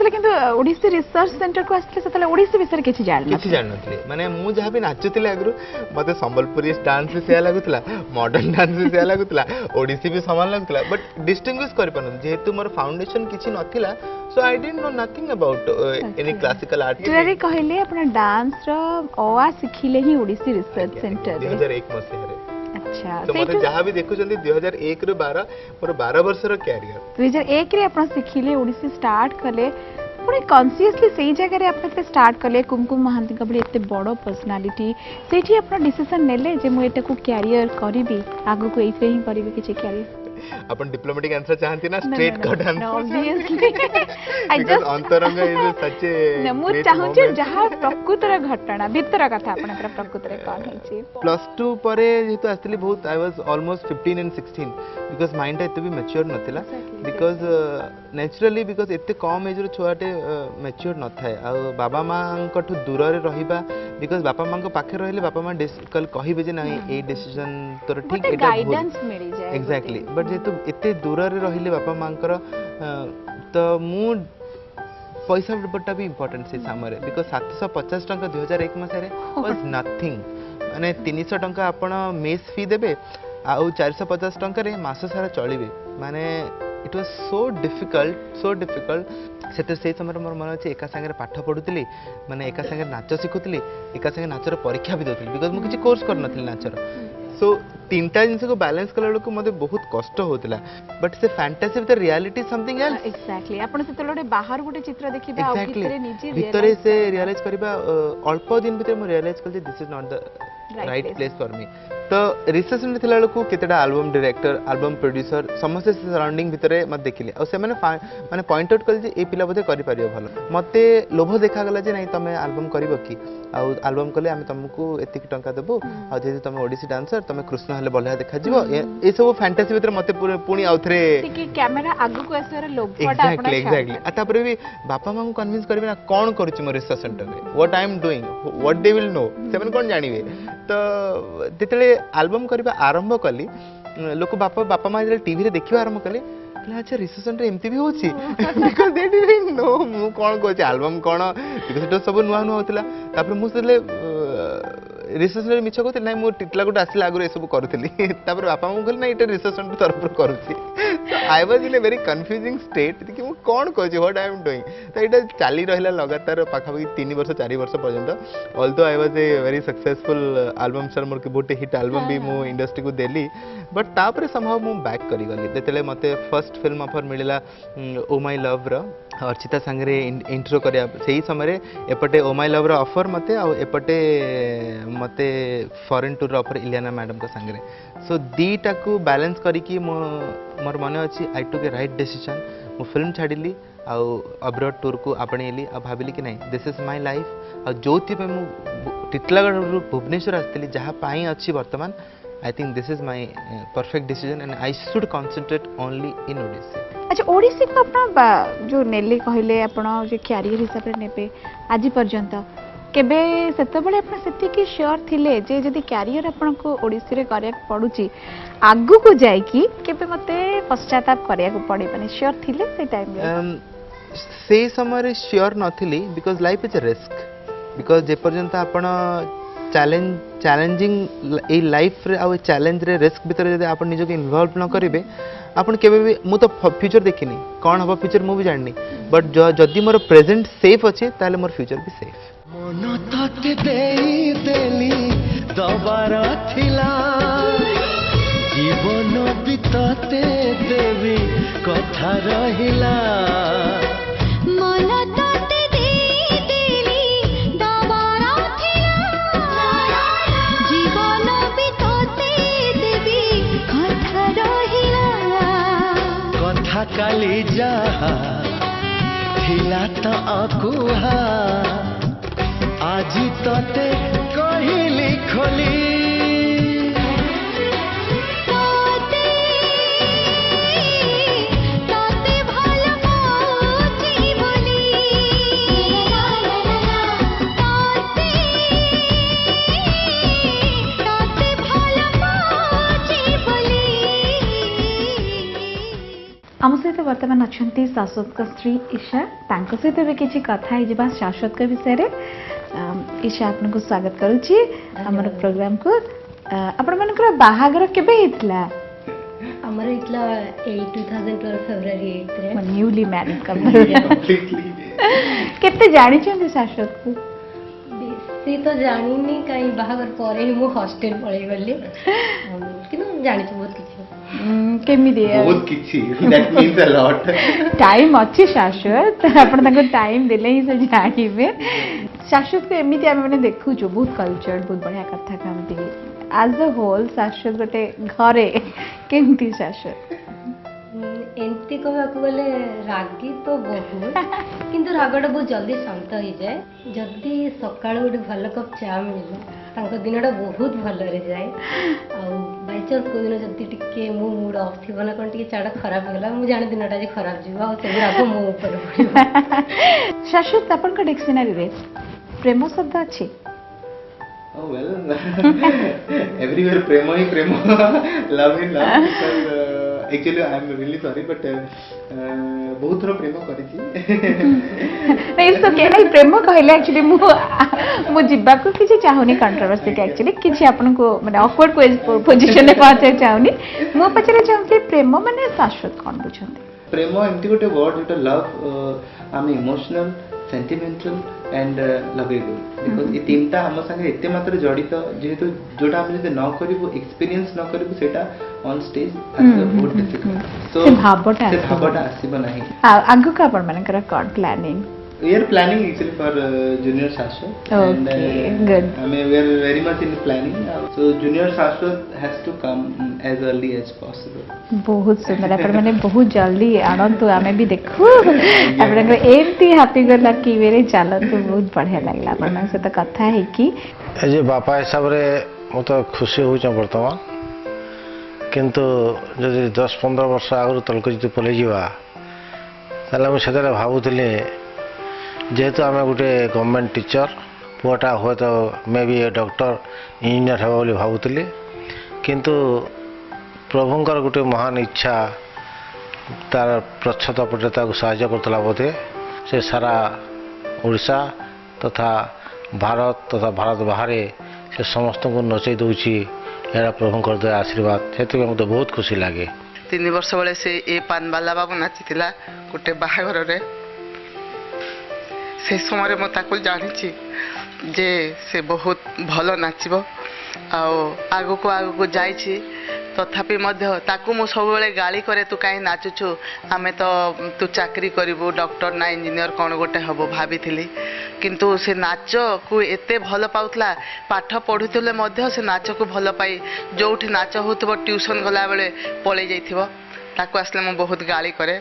जेतले किंतु Odissi research centre को आस्ते सेतले ओडिसी विषय किछि जान नथले माने मु जहा भी नाचुतिले आगरु मते संबलपुरी डांस भी सेया लागुतला मॉडर्न डांस भी सेया लागुतला ओडिसी भी समान लागुतला बट डिस्टिंग्विश करि पन जेहेतु मोर फाउंडेशन किछि नथिला so I didn't know nothing about any classical art रे कहले अपना डांस रो ओआ सिखिले ही ओडिसी रिसर्च सेंटर 2001 मसिया रे अच्छा तो मते जहा भी देखु जंदी 2001 रो 12 मोर 12 वर्ष रो कैरियर 2001 रे अपना सिखिले ओडिसी स्टार्ट कले पुणे कॉन्शियसली सही जगह रे अपने स्टार्ट कले कुमकुम महांती का बड़ी एते बड़ो पर्सनालिटी सेठी अपना डिसीजन नेले जे मु एटा को कैरियर करबी आगु को एथे ही करबी किछि कैरियर अपन डिप्लोमेटिक आंसर चाहती ना straight cut answer obviously I just अंतरंग इज सच ए मु चाहू जे जहा प्रकृतर घटना भीतर कथा अपन प्रकृतर कोन है प्लस 2 परे जेतु आस्तली बहुत I was almost 15 and 16 because mind एते भी मैच्योर नथिला बिकॉज़ नेचुरली बिकॉज़ एते कम एज रो छुआटे मैच्योर न थाए आ बाबा मां कठु दूर रे रहिबा बिकॉज़ बापा मां को पाखे रहले बापा मां कल कहिबे जे नाही ए डिसीजन तोर ठीक एटा गाइडेंस मिली जाय एग्जैक्टली बट जेतु एते दूर रे रहिले बापा मांकर तो मु पैसा बटा भी इम्पोर्टेंट से सामरे बिकॉज़ 750 टंका 2001 मसे रे वाज नथिंग माने 300 टंका आपण मेस फी देबे आ 450 टंका रे मास सारा चलिबे माने इट वाज सो डिफिकल्ट से समय मोर मन अच्छे एका संगे पाठ पढ़ुली माने एका संगे नाच शिखुली एका संगे नाचर परीक्षा भी देउथली बिकॉज़ मु किछि कोर्स कर नथिल नाचर सो तीनटा जिनस को बैलेंस कला बेलू मते बहुत कष्ट होतला बट से fantasy with reality something else exactly आपण से तलोडे बाहर गुटे चित्र देखिबा आ भितरे निजे भितरे से रियलाइज करबा अल्प दिन भितर म रियलाइज कर this is not the right place for me तो रिसर्च में थिला बेलू केतेटा एल्बम डायरेक्टर एल्बम प्रोड्यूसर समस्त सराउंडिंग भितरे मत देखिले और से माने पॉइंट आउट कर जे ए पिला बोधे करि पारियो भलो मते लोभ देखा गला जे नहीं तमे एल्बम करिवो की आ एल्बम कले हम तुमको एतिक टंका देबो आ जे तुम ओडिसी डांसर तुम कृष्ण हले बढ़िया देखा जीवो ए सब फैंटासी भितर मते पुणी आउथरे कि कैमरा आगु को आसर लोभटा आपण एग्जैक्टली आ तापर भी बापा मां को कन्विंस करबे ना कोन करूची मो रिसर्च सेंटर रे what I am doing what they will know सेवन कोन जानिबे तो जेतले एल्बम करबा आरंभ कली लोक बापा मां जे टीवी रे देखिबा आरंभ कले अच्छा रिसर्च सेंटर एमती भी होची बिकॉज़ दे डिडंट नो मु कोन कोची एल्बम कोन बिकॉज़ इट सब नुआ नुआ होतला तापर मु सेले रिसर्च सेंटर मिछ कहते ना मु टिटला गोटे आसिला आगु ए सब करूथली तापर बापा मु कहले ना इटा रिसर्च सेंटर तरफ करूची तो I was in a very confusing state कि मु कोन कहची व्हाट आई एम डूइंग तो इटा चाली रहिला लगातार पाखापाखि 3 वर्ष 4 वर्ष पर्यंत although I was a very successful album सर मोर के बहुत हिट एल्बम भी मु इंडस्ट्री को देली बट तापर समहाउ मु बैक करी गली जेतले मते फर्स्ट फिल्म ऑफर मिलिला ओ माय लव रो अर्चिता संगरे इंट्रो करिया सेही समय एपटे ओ माय लव रो ऑफर मते आ एपटे मते foreign tour offer Ileana madam को संगरे सो दीटा को बैलेंस करिकी मोर मन अछि आई टुक ए राइट डिसीजन मु फिल्म छाडिली आ अब्रॉड टूर को आपणेली आ भाबिली कि नहीं दिस इज माय लाइफ आ जोथि पे मु टिटलागढ़ भुवनेश्वर आस्तिली जहा पाई अछि वर्तमान I think this is my perfect decision and I should concentrate only in Odissi. अच्छा ओडिसी को अपना जो नेले कहले आपण जो कैरियर हिसाब रे नेबे आज पर्यंत केबे सेते बळे आपण सेति की श्योर थिले जे जदी कैरियर आपण को ओडिसी रे करिया पडुची आगु को जाय की केबे मते पश्चाताप करिया को पड़ी माने श्योर थिले से टाइम रे से समय रे श्योर नथिली because life is a risk because जे पर्यंत आपण चैलेंजिंग ए लाइफ रे आ चैलेंज रे रिस्क भीतर जदि आपण निजो के इन्वॉल्व न करिवे आपण केबे भी मु तो फ्यूचर देखिनी कोन हबो फ्यूचर मु भी जाननी बट जदि मोर प्रेजेंट सेफ अछि ताले मोर फ्यूचर भी सेफ मन तते देई देली दबारा थिला जीवन बितते देवी कथा रहिला काली जहा थिला तो अकुहा आज तते कहिली खोली आम सहित वर्तमान अच्छा शाश्वत स्त्री ईशा तांको सहित भी किसी कथा हो शाश्वत विषय रे ईशा आपको स्वागत करुच्ची आमर प्रोग्राम को आपण मानकर बाहागर केबे हेतला ଆମର ହେଇଥିଲା 2012 ଫେବୃଆରୀ 8 ରେ न्यूली मैरिड कपल केते जानी छथि शाश्वत को बेसी तो जानिनी कहीं बाहागर ପରେ ହିଁ ମୁଁ ହଷ୍ଟେଲ ପଳେଇ ଗଲି କିନ୍ତୁ ଜାଣିଛି ବହୁତ କିଛି केमी दे बहुत किछि that means a lot time अच्छी शाश्वत आपण ताको टाइम देले ही से जानिबे शाश्वत को एमिति आमे माने देखुछु बहुत कल्चर बहुत बढ़िया कथा कहंती एज अ होल शाश्वत गोटे घरे केमती शाश्वत ଏମିତି କହିବାକୁ ଗଲେ ରାଗି ତ ବହୁତ କିନ୍ତୁ ରାଗଟା ବହୁତ ଜଲ୍ଦି ଶାନ୍ତ ହେଇଯାଏ ଯଦି ସକାଳୁ ଗୋଟେ ଭଲ କପ୍ ଚା ମିଳିଲା ତାଙ୍କ ଦିନଟା ବହୁତ ଭଲରେ ଯାଏ ଆଉ ବାଇଚାନ୍ସ କେଉଁ ଦିନ ଯଦି ଟିକେ ମୋ ମୁଡ୍ ଅଫ୍ ଥିବ ନା କ'ଣ ଟିକେ ଚାଟା ଖରାପ ହେଇଗଲା ମୁଁ ଜାଣେ ଦିନଟା ଆଜି ଖରାପ ଯିବ ଆଉ ସବୁ ରାଗ ମୋ ଉପରେ ପଡ଼ିବ शाश्वत ଆପଣଙ୍କ ଡିକ୍ସନାରୀରେ ପ୍ରେମ ଶବ୍ଦ ଅଛି Oh well, everywhere premo hi premo, love hi love. Because actually I am really sorry, but बहुत थोड़ा प्रेम करिछि. नहीं इट्स ओके नहीं प्रेम कहले एक्चुअली मु जिबा को किछि चाहुनी कंट्रोवर्सी के एक्चुअली किछि आपन को माने ऑकवर्ड पोजीशन में पहुंचे चाहुनी मु पचरे चाहूथि प्रेम माने शाश्वत कोन बुझंती प्रेम एमती गोटे वर्ड जोटा लव आम emotional sentimental and lovable because ये तीनटा हम संगे एते मात्र जड़ित जेहेतु जोटा हम जदि न करिवो एक्सपीरियंस न करिवो सेटा ऑन स्टेज बहुत डिफिकल्ट से भावटा आसीबो नाही आगु का आपण मानकर कोन planning we are planning actually for junior Shashwat and good we are very much in planning so junior Shashwat has to come as early as possible बहुत सुंदर आपण माने बहुत जल्दी आनंद आमे भी देखू आपण एमती हैप्पी गो लकी वेरे चलत बहुत बढ़िया लागला आपण से तो कथा है कि ए जे बापा हिसाब रे मो तो खुशी हो छ वर्तमान किंतु जदि 10-15 वर्ष आगु तलक जदि पले जीवा ताले मु सेतरे भाबुतले जेहेतु आम गोटे गवर्नमेंट टीचर पुआटा हुए तो मे भी डॉक्टर इंजीनियर हे बोली भावुली किंतु प्रभुंकर गोटे महान इच्छा तार प्रच्छता पटे साहाय्य करता बोधे से सारा ओडिशा तथा भारत तथा भारत बाहर से समस्त को नचई दूची यहाँ प्रभुंकर दया आशीर्वाद से मत बहुत खुशी लगे 3 वर्ष बेले से ए पानबाला बाबू नाचिला गोटे बाहाघर रे से समय मैं ताको जानी जे से बहुत भल नाचब आगु को जाइछि तथापि ताकू मु सब गाली करे तू कहीं नाचुछु आमे तो तू चाकरी करिवु डॉक्टर ना इंजीनियर कौन गोटे हबो भाभी किंतु से नाच को एते भल पाउतला पाठ पढ़ुतले मध्य से नाच को भल पाई जोठी नाच होतबो ट्यूशन गला बेले पळे जाइथिबो ताकू आसले मु बहुत गाली करे